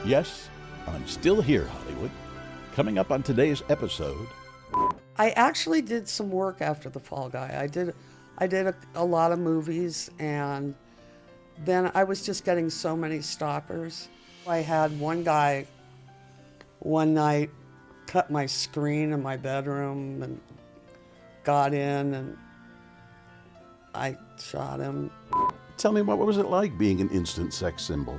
Yes, I'm still here, Hollywood. Coming up on today's episode. I actually did some work after The Fall Guy. I did a lot of movies, and then I was just getting so many stalkers. I had one guy one night cut my screen in my bedroom and got in, and I shot him. Tell me, what was it like being an instant sex symbol?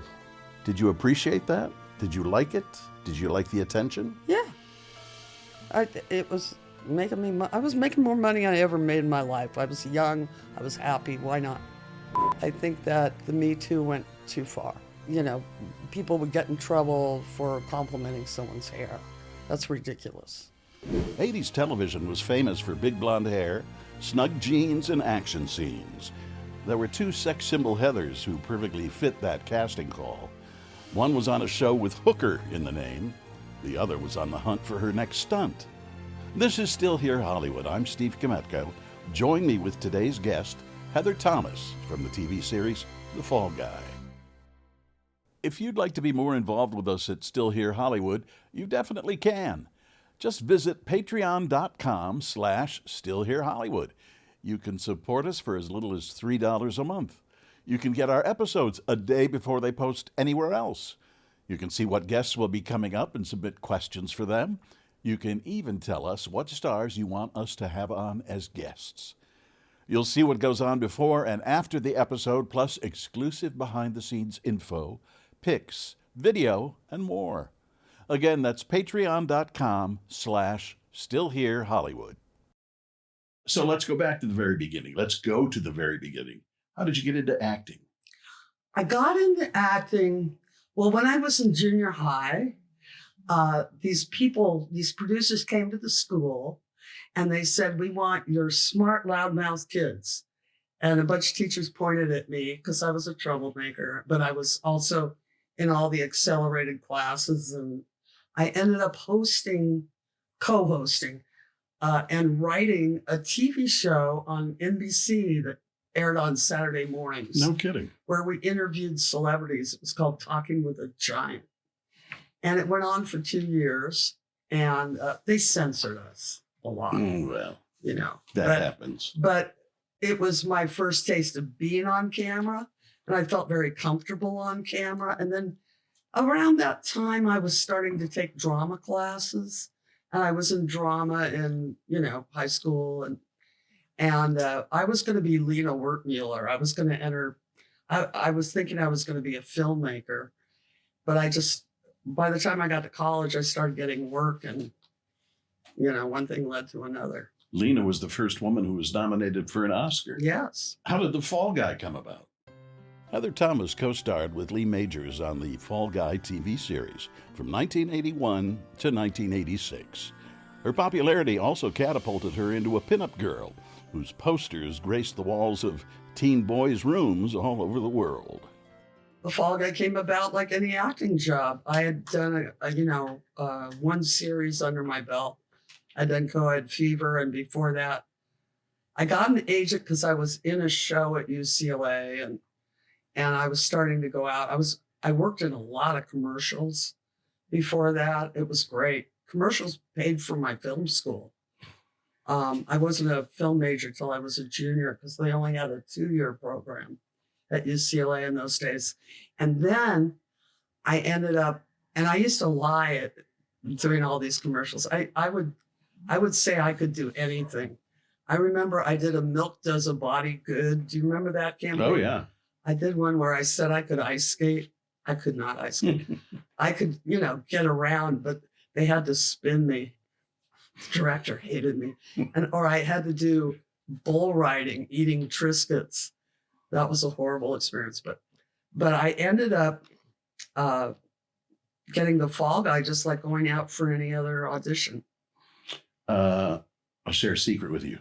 Did you appreciate that? Did you like it? Did you like the attention? Yeah. It was making me, I was making more money than I ever made in my life. I was young, I was happy, why not? I think that the Me Too went too far. You know, people would get in trouble for complimenting someone's hair. That's ridiculous. 80s television was famous for big blonde hair, snug jeans, and action scenes. There were two sex symbol Heathers who perfectly fit that casting call. One was on a show with Hooker in the name. The other was on the hunt for her next stunt. This is Still Here Hollywood. I'm Steve Kmetko. Join me with today's guest, Heather Thomas, from the TV series The Fall Guy. If you'd like to be more involved with us at Still Here Hollywood, you definitely can. Just visit patreon.com/stillherehollywood. You can support us for as little as $3 a month. You can get our episodes a day before they post anywhere else. You can see what guests will be coming up and submit questions for them. You can even tell us what stars you want us to have on as guests. You'll see what goes on before and after the episode, plus exclusive behind-the-scenes info, pics, video, and more. Again, that's patreon.com/stillherehollywood. So let's go back to the very beginning. Let's go to the very beginning. How did you get into acting? I got into acting, well, when I was in junior high, these producers came to the school and they said, "We want your smart, loudmouth kids." And a bunch of teachers pointed at me because I was a troublemaker, but I was also in all the accelerated classes. And I ended up co-hosting, and writing a TV show on NBC that aired on Saturday mornings. No kidding. Where we interviewed celebrities. It was called Talking with a Giant. And it went on for 2 years, and they censored us a lot. Well, you know. that happens. But it was my first taste of being on camera, and I felt very comfortable on camera. And then around that time, I was starting to take drama classes, and I was in drama in, high school, and I was going to be Lena Wertmuller. I was going to enter. I was thinking I was going to be a filmmaker, but by the time I got to college, I started getting work, and one thing led to another. Lena was the first woman who was nominated for an Oscar. Yes. How did The Fall Guy come about? Heather Thomas co-starred with Lee Majors on the Fall Guy TV series from 1981 to 1986. Her popularity also catapulted her into a pinup girl whose posters graced the walls of teen boys' rooms all over the world. The Fall Guy came about like any acting job. I had done one series under my belt. I'd done Co-Ed Fever, and before that, I got an agent because I was in a show at UCLA, and I was starting to go out. I worked in a lot of commercials before that. It was great. Commercials paid for my film school. I wasn't a film major till I was a junior because they only had a 2-year program at UCLA in those days. And then I ended up, and I used to lie at doing all these commercials. I would say I could do anything. I remember I did a Milk Does a Body Good. Do you remember that campaign? Oh, yeah. I did one where I said I could ice skate. I could not ice skate. I could, get around, but they had to spin me. The director hated me. Or I had to do bull riding, eating Triscuits. That was a horrible experience. But I ended up getting The Fall Guy just like going out for any other audition. I'll share a secret with you.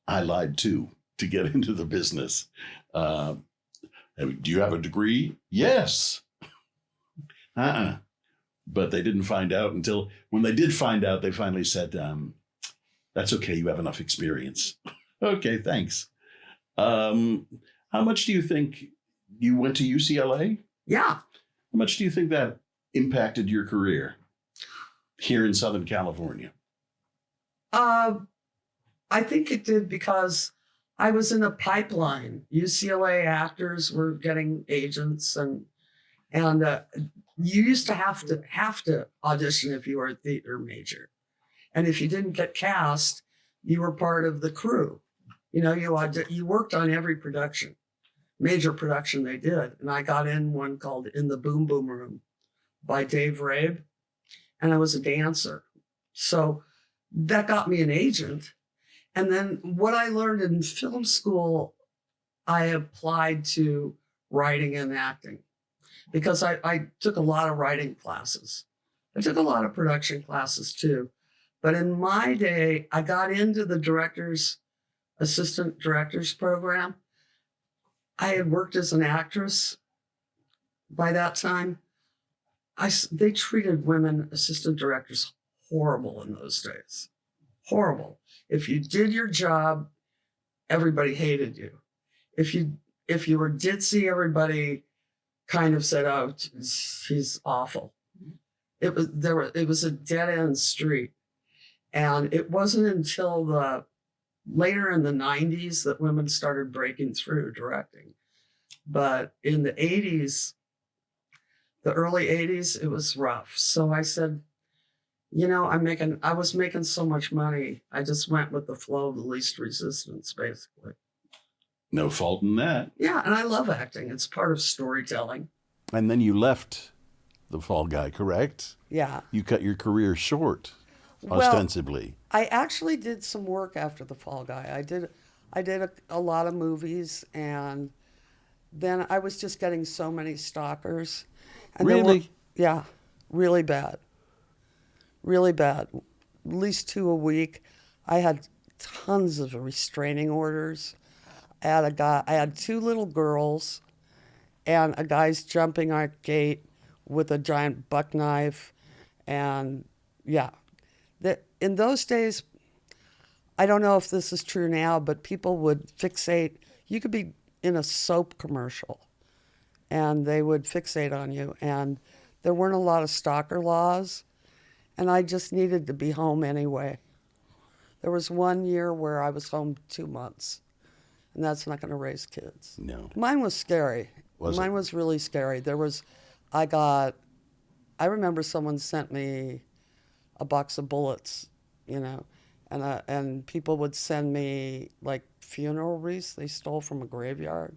I lied too to get into the business. Do you have a degree? Yes. But they didn't find out until when they did find out, they finally said, that's okay. You have enough experience. Okay, thanks. How much do you think you went to UCLA? Yeah. How much do you think that impacted your career here in Southern California? I think it did because I was in a pipeline. UCLA actors were getting agents, and you used to have to audition if you were a theater major, and if you didn't get cast, you were part of the crew. You know, you worked on every production, major production they did, and I got in one called In the Boom Boom Room by Dave Rabe, and I was a dancer, so that got me an agent. And then what I learned in film school, I applied to writing and acting because I took a lot of writing classes. I took a lot of production classes too. But in my day, I got into the assistant director's program. I had worked as an actress by that time. They treated women assistant directors horrible in those days. Horrible. If you did your job, everybody hated you. If you were ditzy, everybody kind of said, "Oh, she's awful." It was a dead end street, and it wasn't until later in the 90s that women started breaking through directing. But in the 80s, the early 80s, it was rough. So I said, you know, I was making so much money. I just went with the flow of the least resistance, basically. No fault in that. Yeah, and I love acting. It's part of storytelling. And then you left The Fall Guy, correct? Yeah. You cut your career short, ostensibly. I actually did some work after The Fall Guy. I did a lot of movies, and then I was just getting so many stalkers. And really? Yeah, really bad. Really bad. At least 2 a week. I had tons of restraining orders. I had 2 little girls, and a guy's jumping our gate with a giant buck knife. And yeah, in those days, I don't know if this is true now, but people would fixate. You could be in a soap commercial, and they would fixate on you. And there weren't a lot of stalker laws. And I just needed to be home anyway. There was 1 year where I was home 2 months, and that's not going to raise kids. No. Mine was scary. Mine was really scary. I remember someone sent me a box of bullets, you know, and people would send me like funeral wreaths they stole from a graveyard.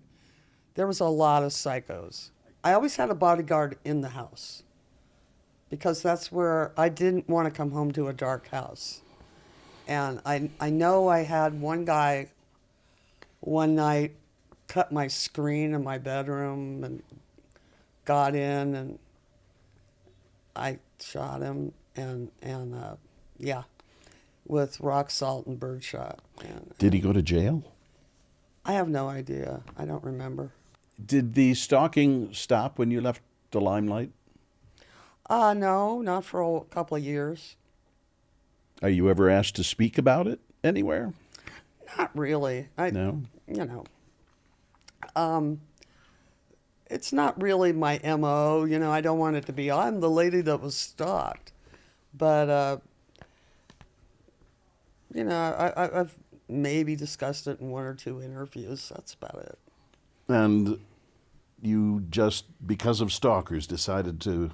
There was a lot of psychos. I always had a bodyguard in the house, because that's where I didn't want to come home to a dark house. And I know I had one guy one night cut my screen in my bedroom and got in, and I shot him, and with rock salt and birdshot. Did he go to jail? I have no idea. I don't remember. Did the stalking stop when you left the limelight? No, not for a couple of years. Are you ever asked to speak about it anywhere? Not really. No? You know, it's not really my MO. You know, I don't want it to be, I'm the lady that was stalked. But, you know, I've maybe discussed it in 1 or 2 interviews. That's about it. And you just, because of stalkers, decided to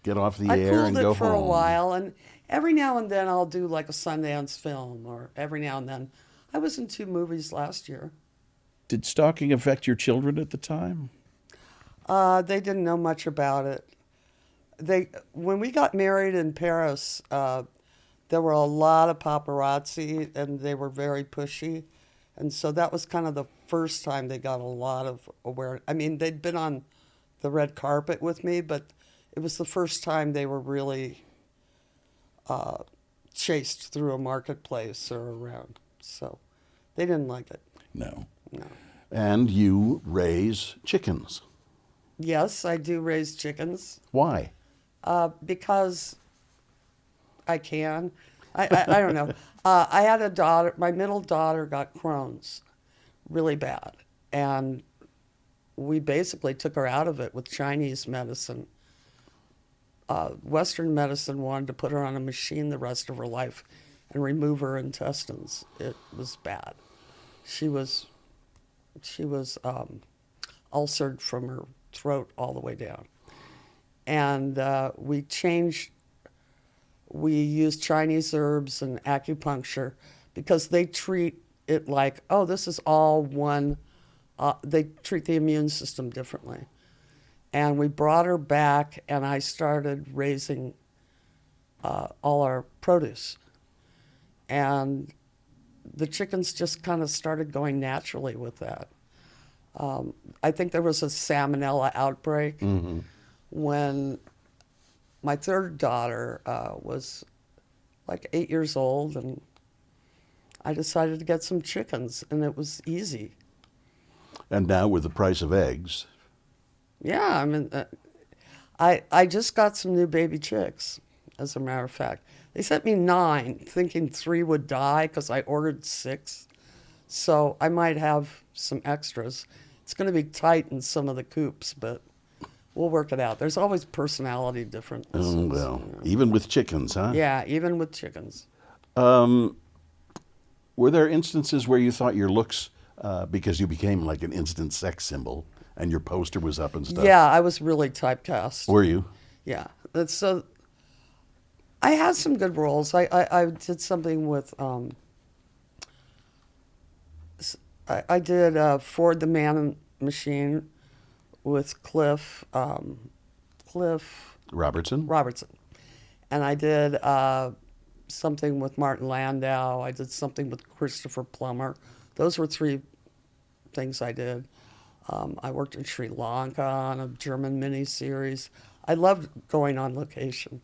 get off the air and go home. I pulled it for a while, and every now and then I'll do like a Sundance film, or every now and then. I was in 2 movies last year. Did stalking affect your children at the time? They didn't know much about it. When we got married in Paris, there were a lot of paparazzi, and they were very pushy. And so that was kind of the first time they got a lot of awareness. I mean, they'd been on the red carpet with me, but it was the first time they were really chased through a marketplace or around. So they didn't like it. No. No. And you raise chickens. Yes, I do raise chickens. Why? Because I can. I don't know. I had a daughter. My middle daughter got Crohn's really bad. And we basically took her out of it with Chinese medicine. Western medicine wanted to put her on a machine the rest of her life and remove her intestines. It was bad. She was ulcered from her throat all the way down. And we used Chinese herbs and acupuncture because they treat it like, oh, this is all one. They treat the immune system differently. And we brought her back, and I started raising all our produce. And the chickens just kind of started going naturally with that. I think there was a salmonella outbreak when my third daughter was like 8 years old, and I decided to get some chickens, and it was easy. And now with the price of eggs. Yeah, I mean, I just got some new baby chicks, as a matter of fact. They sent me 9, thinking 3 would die because I ordered 6. So I might have some extras. It's going to be tight in some of the coops, but we'll work it out. There's always personality differences. Oh, well, even with chickens, huh? Yeah, even with chickens. Were there instances where you thought your looks, because you became like an instant sex symbol and your poster was up and stuff? Yeah, I was really typecast. Were you? Yeah. So I had some good roles. I did something with, I did Ford the Man Machine with Cliff Robertson? Robertson. And I did something with Martin Landau. I did something with Christopher Plummer. Those were 3 things I did. I worked in Sri Lanka on a German miniseries. I loved going on location.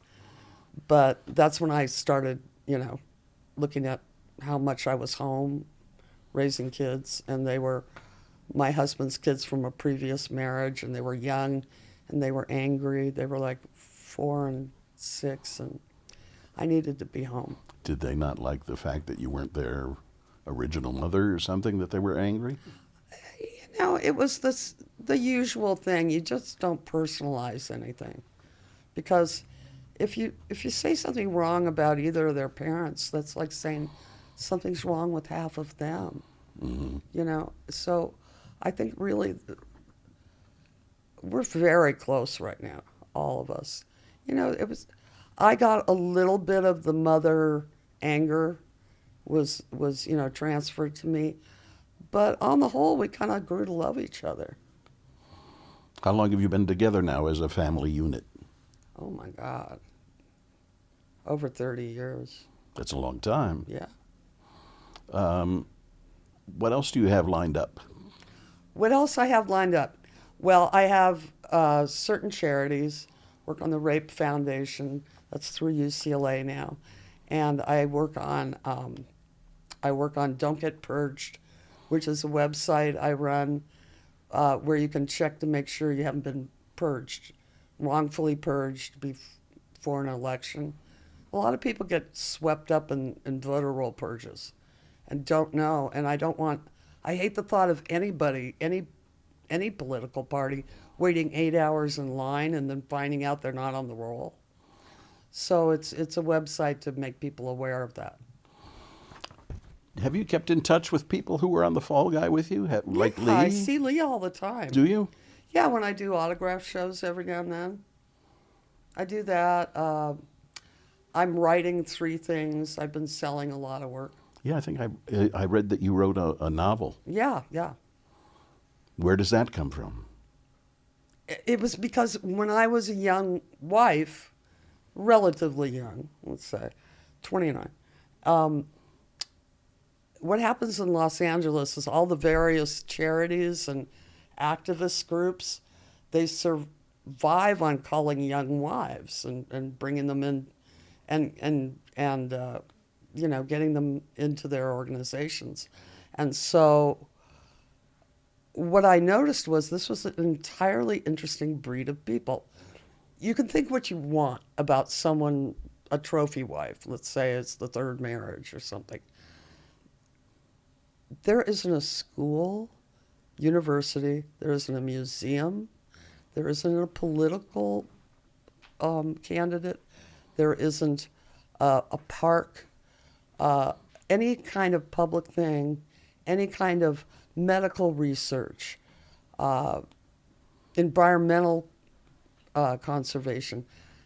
But that's when I started, looking at how much I was home raising kids. And they were my husband's kids from a previous marriage, and they were young, and they were angry. They were like 4 and 6, and I needed to be home. Did they not like the fact that you weren't their original mother or something, that they were angry? It was the usual thing. You just don't personalize anything. Because if you say something wrong about either of their parents, that's like saying something's wrong with half of them. Mm-hmm. So I think really we're very close right now, all of us. I got a little bit of the mother anger was transferred to me, but on the whole, we kind of grew to love each other. How long have you been together now as a family unit? Oh my God, over 30 years. That's a long time. Yeah. What else do you have lined up? What else I have lined up? Well, I have certain charities. Work on the Rape Foundation. That's through UCLA now, and I work on Don't Get Purged, which is a website I run where you can check to make sure you haven't been wrongfully purged before an election. A lot of people get swept up in voter roll purges and don't know, and I hate the thought of anybody, any political party, waiting 8 hours in line and then finding out they're not on the roll. So it's a website to make people aware of that. Have you kept in touch with people who were on the Fall Guy with you? Like Lee? I see Lee all the time. Do you? Yeah, when I do autograph shows every now and then. I do that. I'm writing 3 things. I've been selling a lot of work. Yeah, I think I read that you wrote a novel. Yeah. Where does that come from? It was because when I was a young wife, relatively young, let's say, 29, what happens in Los Angeles is all the various charities and activist groups, they survive on calling young wives and bringing them in and getting them into their organizations. And so what I noticed was this was an entirely interesting breed of people. You can think what you want about someone, a trophy wife, let's say it's the 3rd marriage or something. There isn't a school, university, there isn't a museum, there isn't a political candidate. There isn't a park, any kind of public thing, any kind of medical research, environmental conservation.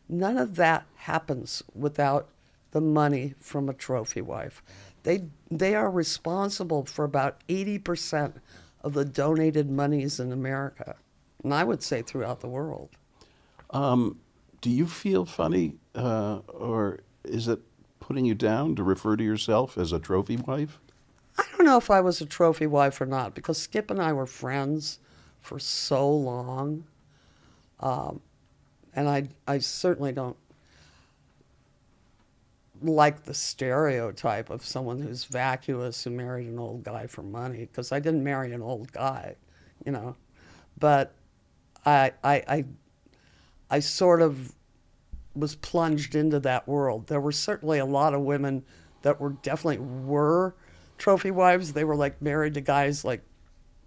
None of that happens without the money from a trophy wife. They are responsible for about 80% of the donated monies in America, and I would say throughout the world. Do you feel funny, or is it putting you down to refer to yourself as a trophy wife? I don't know if I was a trophy wife or not, because Skip and I were friends for so long, and I certainly don't like the stereotype of someone who's vacuous who married an old guy for money, because I didn't marry an old guy, you know. But I sort of was plunged into that world. There were certainly a lot of women that definitely were trophy wives. They were like married to guys like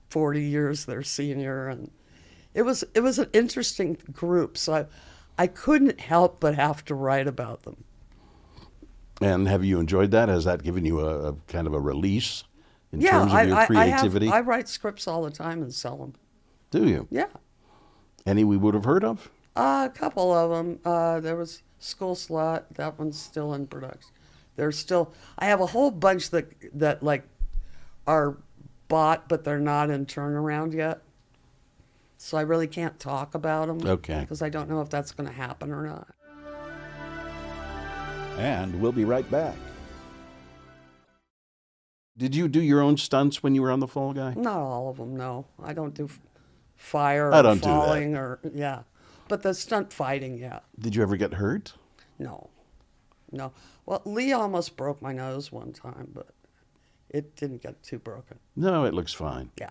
40 years their senior, and it was an interesting group. So I couldn't help but have to write about them. And have you enjoyed that? Has that given you a kind of a release in terms of your creativity? I write scripts all the time and sell them. Do you? Yeah. Any we would have heard of? A couple of them. There was School Slut. That one's still in production. I have a whole bunch that like are bought, but they're not in turnaround yet. So I really can't talk about them. Okay. Because I don't know if that's going to happen or not. And we'll be right back. Did you do your own stunts when you were on The Fall Guy? Not all of them, no. I don't do fire I or don't do that. falling or, yeah. But the stunt fighting, yeah. Did you ever get hurt? No. Well, Lee almost broke my nose one time, but it didn't get too broken. No, it looks fine. Yeah.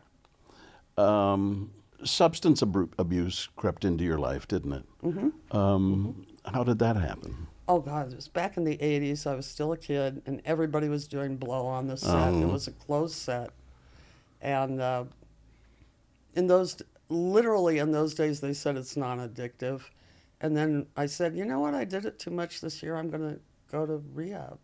Substance abuse crept into your life, didn't it? Mm-hmm. How did that happen? Oh, God, it was back in the 80s. I was still a kid, and everybody was doing blow on the set. It was a closed set. And literally in those days, they said it's non-addictive. And then I said, you know what? I did it too much this year. I'm going to go to rehab.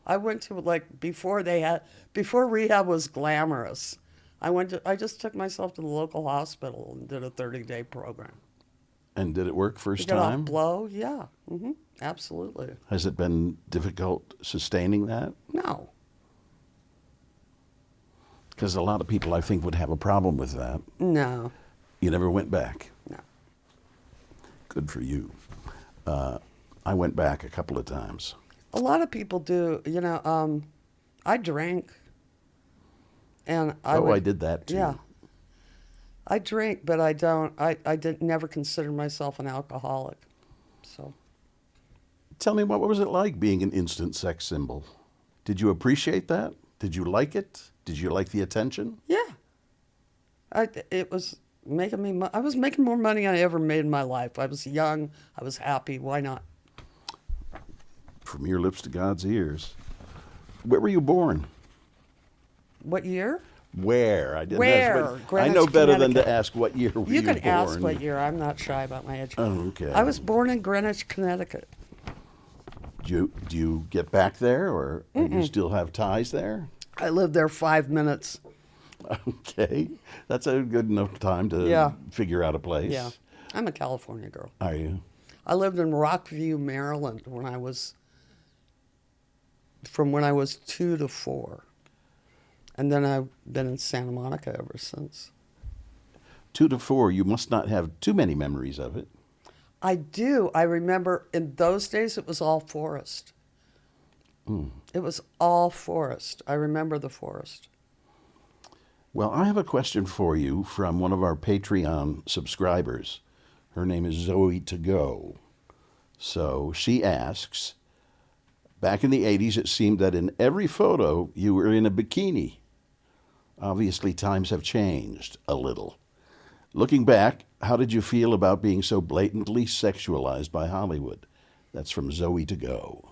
I went to, like, before rehab was glamorous. I just took myself to the local hospital and did a 30-day program. And did it work first Get time? off blow? Yeah. Mm-hmm. Absolutely. Has it been difficult sustaining that? No. Because a lot of people, I think, would have a problem with that. No. You never went back? No. Good for you. I went back a couple of times. A lot of people do. You know, I drank. And I did that too. Yeah. I drink, but I don't. I never considered myself an alcoholic. So. Tell me, what was it like being an instant sex symbol? Did you appreciate that? Did you like it? Did you like the attention? Yeah. It was making me. I was making more money than I ever made in my life. I was young. I was happy. Why not? From your lips to God's ears. Where were you born? What year? Where? I didn't Where? ask. Greenwich, I know better than Connecticut. to ask what year were you You born. can ask what year. I'm not shy about my age. Oh, okay. I was born in Greenwich, Connecticut. Do you get back there, or do you still have ties there? I lived there 5 minutes. Okay. That's a good enough time to figure out a place. Yeah. I'm a California girl. Are you? I lived in Rockview, Maryland from when I was 2 to 4. And then I've been in Santa Monica ever since. 2 to 4, you must not have too many memories of it. I do. I remember in those days it was all forest. It was all forest. I remember the forest. Well, I have a question for you from one of our Patreon subscribers. Her name is Zoe To Go. So she asks, back in the 80s, it seemed that in every photo you were in a bikini. Obviously, times have changed a little. Looking back, how did you feel about being so blatantly sexualized by Hollywood? That's from Zoe To Go.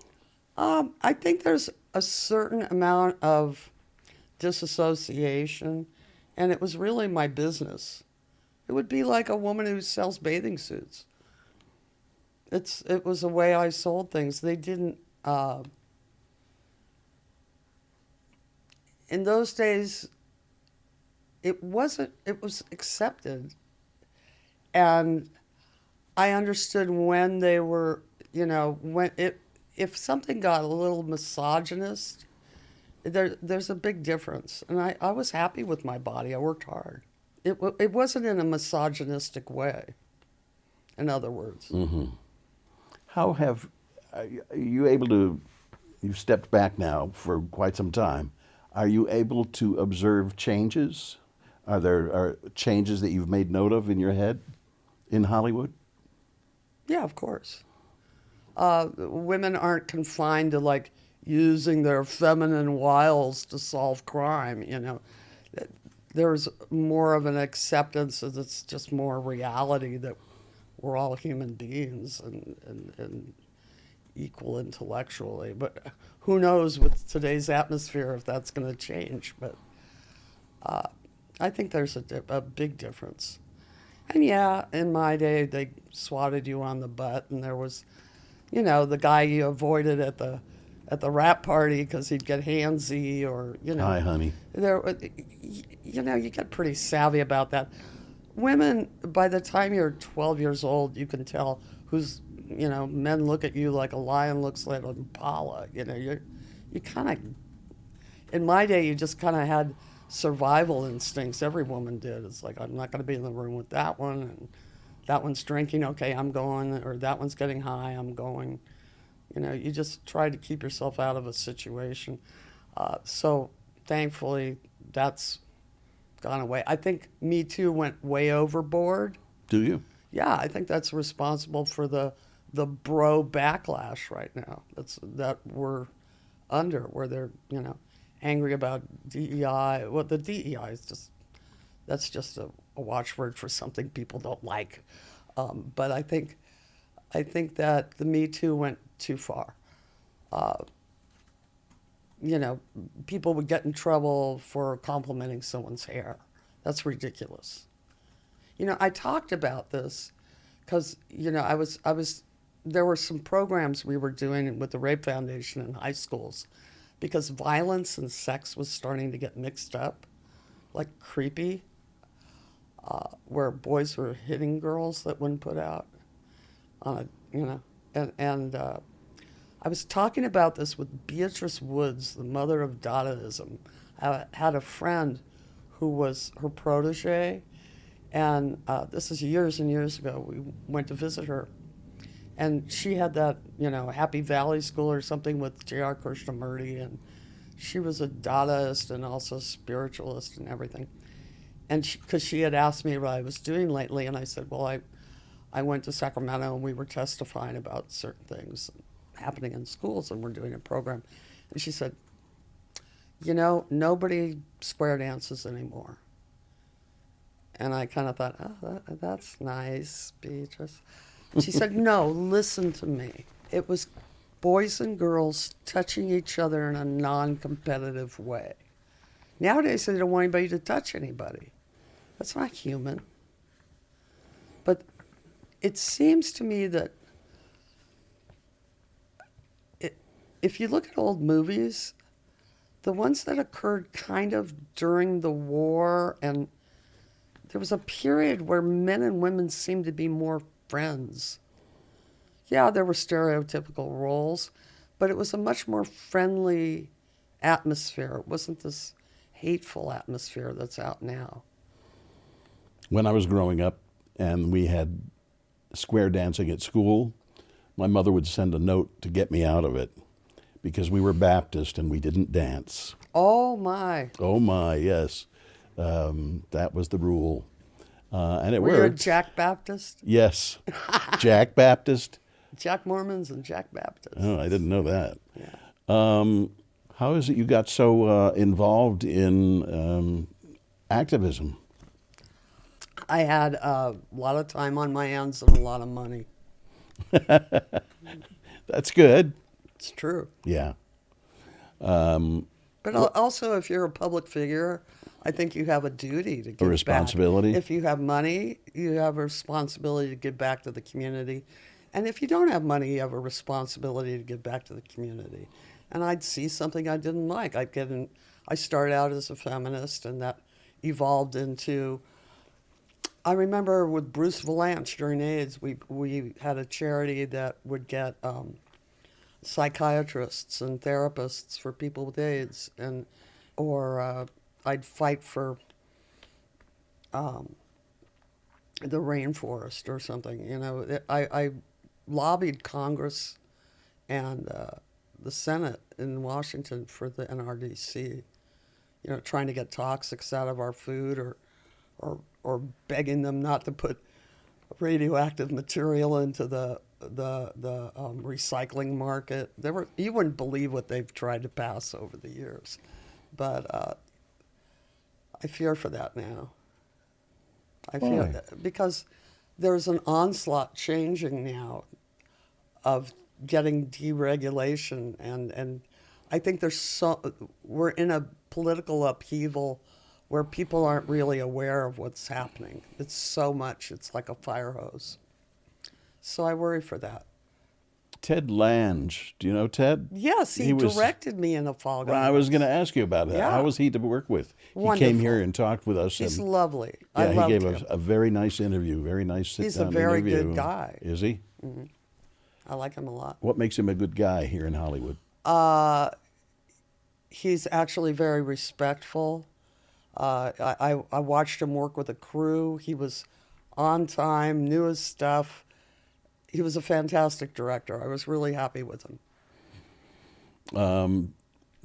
I think there's a certain amount of disassociation, and it was really my business. It would be like a woman who sells bathing suits. It was the way I sold things. They didn't. In those days, it wasn't. It was accepted, and I understood when they were. When if something got a little misogynist, there's a big difference. And I was happy with my body. I worked hard. It wasn't in a misogynistic way. In other words. Mm-hmm. How have you able to? You've stepped back now for quite some time. Are you able to observe changes? Are there changes that you've made note of in your head in Hollywood? Yeah, of course. Women aren't confined to like using their feminine wiles to solve crime. There's more of an acceptance that it's just more reality that we're all human beings and equal intellectually. But who knows with today's atmosphere if that's going to change. But I think there's a big difference. And yeah, in my day, they swatted you on the butt, and there was, the guy you avoided at the rap party because he'd get handsy, or Hi, honey. You get pretty savvy about that. Women, by the time you're 12 years old, you can tell who's, men look at you like a lion looks like an impala. You kind of, in my day, you just kind of had survival instincts. Every woman did. It's like, I'm not going to be in the room with that one, and that one's drinking, okay, I'm going, or that one's getting high, I'm going. You just try to keep yourself out of a situation. So thankfully, that's gone away. I think Me Too went way overboard. Do you? Yeah, I think that's responsible for the bro backlash right now. That we're under, where they're angry about DEI. Well, the DEI is that's just a watchword for something people don't like. But I think that the Me Too went too far. People would get in trouble for complimenting someone's hair. That's ridiculous. I talked about this because, there were some programs we were doing with the Rape Foundation in high schools because violence and sex was starting to get mixed up, like creepy, where boys were hitting girls that wouldn't put out on and I was talking about this with Beatrice Woods, the mother of Dadaism. I had a friend who was her protege, and this is years and years ago. We went to visit her, and she had that, Happy Valley School or something with J.R. Krishnamurti, and she was a Dadaist and also spiritualist and everything. And because she had asked me what I was doing lately, and I said, well, I went to Sacramento and we were testifying about certain things happening in schools, and we're doing a program. And she said, nobody square dances anymore. And I kind of thought, oh, that's nice, Beatrice. She said, no, listen to me. It was boys and girls touching each other in a non-competitive way. Nowadays, they don't want anybody to touch anybody. That's not human. But it seems to me that if you look at old movies, the ones that occurred kind of during the war, and there was a period where men and women seemed to be more friends. Yeah, there were stereotypical roles, but it was a much more friendly atmosphere. It wasn't this hateful atmosphere that's out now. When I was growing up and we had square dancing at school, my mother would send a note to get me out of it because we were Baptist and we didn't dance. Oh, my. Oh, my, yes. That was the rule. And it Were worked. you a Jack Baptist? Yes. Jack Baptist. Jack Mormons and Jack Baptists. Oh, I didn't know that. Yeah. How is it you got so involved in activism? I had a lot of time on my hands and a lot of money. That's good. It's true. Yeah. But also, if you're a public figure, I think you have a duty to give responsibility. back. If you have money, you have a responsibility to give back to the community. And if you don't have money, you have a responsibility to give back to the community. And I'd see something I didn't like. I started out as a feminist, and that evolved into. I remember with Bruce Valanche during AIDS, we had a charity that would get psychiatrists and therapists for people with AIDS, or I'd fight for the rainforest or something. You know, I lobbied Congress and the Senate in Washington for the NRDC. You know, trying to get toxics out of our food, or begging them not to put radioactive material into the recycling market. You wouldn't believe what they've tried to pass over the years, but I fear for that now. I feel because there's an onslaught changing now of getting deregulation, and I think we're in a political upheaval where people aren't really aware of what's happening. It's so much, it's like a fire hose. So I worry for that. Ted Lange, do you know Ted? Yes, he directed me in the Fall Guy. Well, I was going to ask you about that. Yeah. How was he to work with? Wonderful. He came here and talked with us. He's lovely. Yeah, I loved he gave him. a very nice interview, very nice sit-down He's a very interview. good guy. Is he? Mm-hmm. I like him a lot. What makes him a good guy here in Hollywood? He's actually very respectful. I watched him work with a crew. He was on time, knew his stuff. He was a fantastic director. I was really happy with him.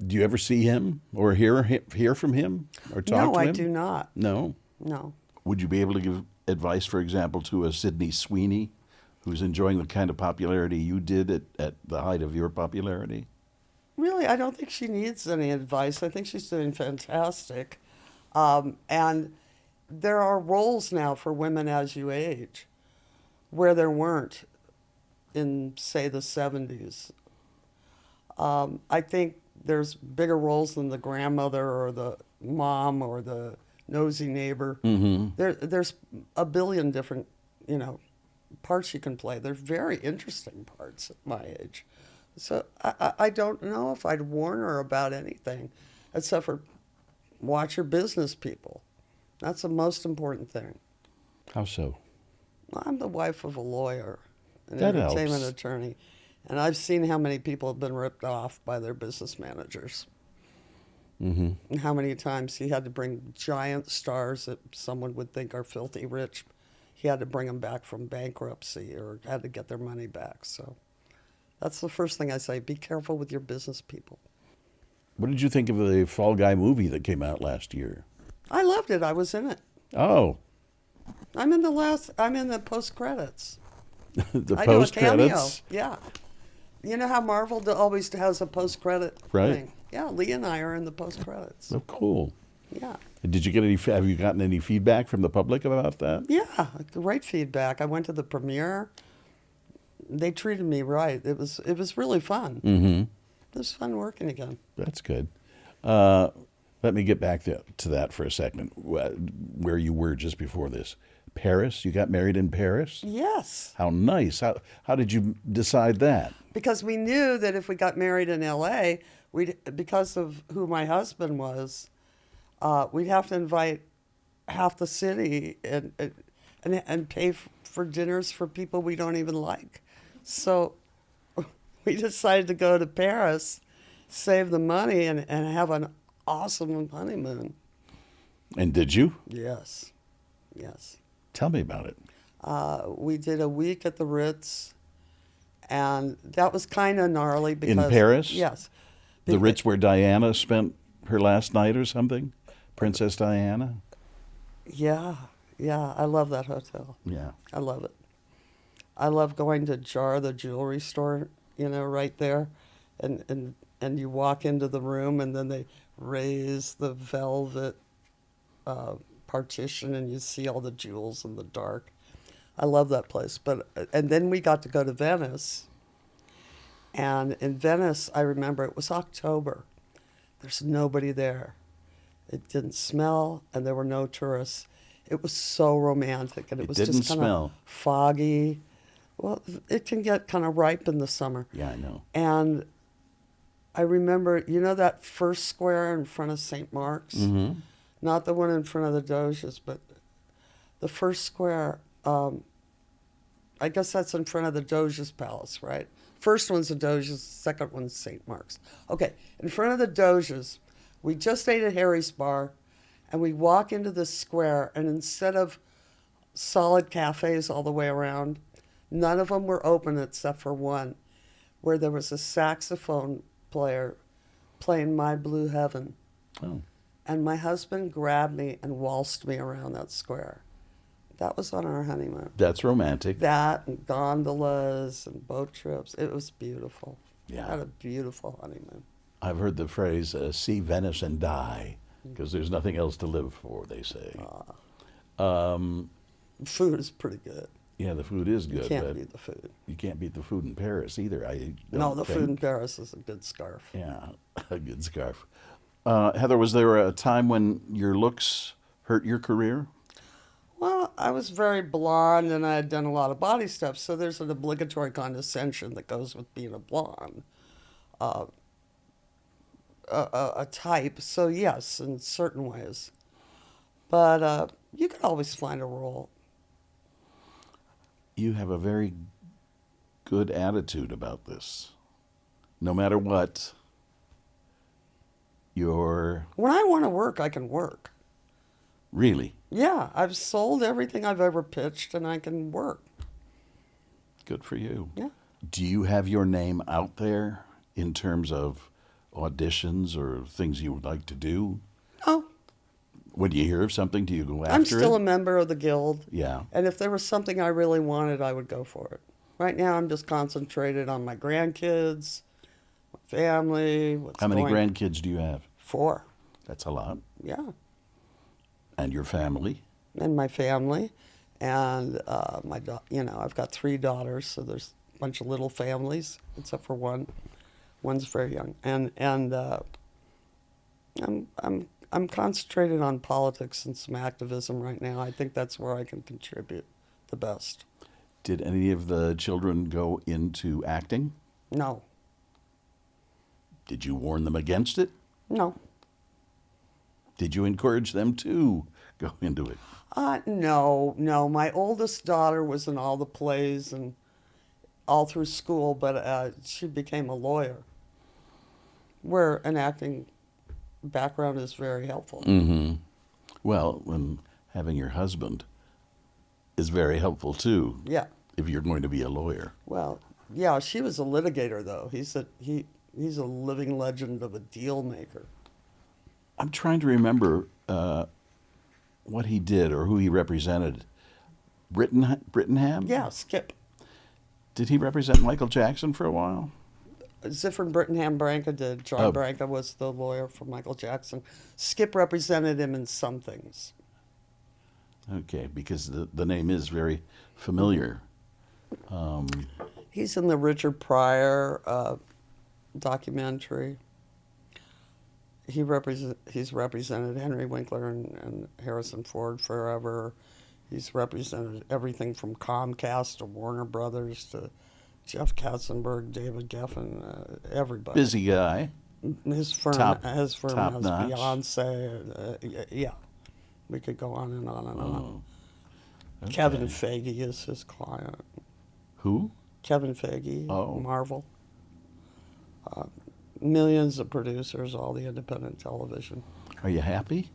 Do you ever see him or hear from him or talk to him? No, I do not. No? No. Would you be able to give advice, for example, to a Sydney Sweeney who's enjoying the kind of popularity you did at the height of your popularity? Really, I don't think she needs any advice. I think she's doing fantastic. And there are roles now for women as you age where there weren't in, say, the 70s. I think there's bigger roles than the grandmother or the mom or the nosy neighbor. Mm-hmm. There's a billion different, parts you can play. They're very interesting parts at my age. So I don't know if I'd warn her about anything except for watch your business, people. That's the most important thing. How so? I'm the wife of a lawyer, an That entertainment helps. attorney, and I've seen how many people have been ripped off by their business managers. Mm-hmm. And how many times he had to bring giant stars that someone would think are filthy rich. He had to bring them back from bankruptcy or had to get their money back. So that's the first thing I say. Be careful with your business people. What did you think of the Fall Guy movie that came out last year? I loved it. I was in it. Oh. I'm in the post credits. The I post do a cameo. credits? Yeah. You know how Marvel always has a post credit Right. thing? Yeah, Lee and I are in the post credits. Oh, cool. Yeah. Have you gotten any feedback from the public about that? Yeah, great feedback. I went to the premiere. They treated me right. It was really fun. Mm-hmm. It was fun working again. That's good. Let me get back to that for a second, where you were just before this. Paris? You got married in Paris? Yes. How nice. How did you decide that? Because we knew that if we got married in L.A., because of who my husband was, we'd have to invite half the city and pay for dinners for people we don't even like. So we decided to go to Paris, save the money, and have an awesome honeymoon. And did you? Yes. Yes. Tell me about it. We did a week at the Ritz, and that was kind of gnarly because... In Paris? Yes. The Ritz where Diana spent her last night or something? Princess Diana? Yeah. I love that hotel. Yeah. I love it. I love going to Jar, the jewelry store, right there. And you walk into the room, and then they raise the velvet partition, and you see all the jewels in the dark. I love that place. And then we got to go to Venice. And in Venice, I remember it was October. There's nobody there. It didn't smell, and there were no tourists. It was so romantic, and it was didn't just kind smell. of foggy. Well, it can get kind of ripe in the summer. Yeah, I know. And I remember, you know that first square in front of St. Mark's? Mm-hmm. Not the one in front of the Doges, but the first square, I guess that's in front of the Doge's Palace, right? First one's the Doge's, second one's St. Mark's. Okay, in front of the Doge's, we just ate at Harry's Bar, and we walk into this square, and instead of solid cafes all the way around, none of them were open except for one, where there was a saxophone player playing My Blue Heaven. Oh. And my husband grabbed me and waltzed me around that square. That was on our honeymoon. That's romantic. That and gondolas and boat trips. It was beautiful. Yeah. I had a beautiful honeymoon. I've heard the phrase, see Venice and die, because there's nothing else to live for, they say. Food is pretty good. Yeah, the food is good. You can't but beat the food. you can't beat the food in Paris either. No, the food in Paris is a good scarf. Yeah, a good scarf. Heather, was there a time when your looks hurt your career? Well, I was very blonde and I had done a lot of body stuff, so there's an obligatory condescension that goes with being a blonde. A type, so yes, in certain ways. But you could always find a role. You have a very good attitude about this. No matter what, you're... When I want to work, I can work. Really? Yeah, I've sold everything I've ever pitched and I can work. Good for you. Yeah. Do you have your name out there in terms of auditions or things you would like to do? No. When you hear of something, do you go after it? I'm still a member of the guild. Yeah. And if there was something I really wanted, I would go for it. Right now, I'm just concentrated on my grandkids, my family. How many grandkids do you have? 4. That's a lot. Yeah. And your family? And my family. And I've got 3 daughters, so there's a bunch of little families, except for one. One's very young. And I'm concentrated on politics and some activism right now. I think that's where I can contribute the best. Did any of the children go into acting? No. Did you warn them against it? No. Did you encourage them to go into it? No. My oldest daughter was in all the plays and all through school, but she became a lawyer, where an acting background is very helpful. Mm-hmm. Well, when having your husband is very helpful too. Yeah. If you're going to be a lawyer. Well, yeah, she was a litigator though. He's a living legend of a deal maker. I'm trying to remember what he did or who he represented. Brittenham? Yeah, Skip. Did he represent Michael Jackson for a while? Ziffern Brittenham Branca did. John Branca was the lawyer for Michael Jackson. Skip represented him in some things. Okay, because the name is very familiar. He's in the Richard Pryor documentary. He's represented Henry Winkler and Harrison Ford forever. He's represented everything from Comcast to Warner Brothers to Jeff Katzenberg, David Geffen, everybody. Busy guy. His firm Top has notch. Beyonce. Yeah, we could go on and on and on. Okay. Kevin Feige is his client. Who? Kevin Feige, Oh. Marvel. Millions of producers, all the independent television. Are you happy?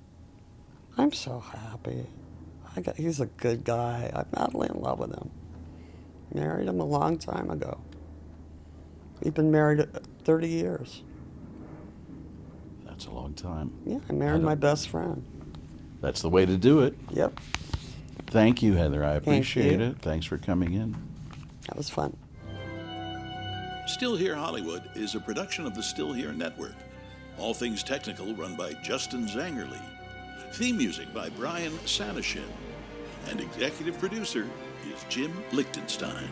I'm so happy. He's a good guy. I'm madly in love with him. Married him a long time ago. We've been married 30 years. That's a long time. Yeah, I married my best friend. That's the way to do it. Yep, Thank you, Heather. I appreciate you. it. Thanks for coming in. that was fun. Still Here Hollywood is a production of the Still Here Network. All things technical run by Justin Zangerle. Theme music by Brian Sanashin. And executive producer is Jim Lichtenstein.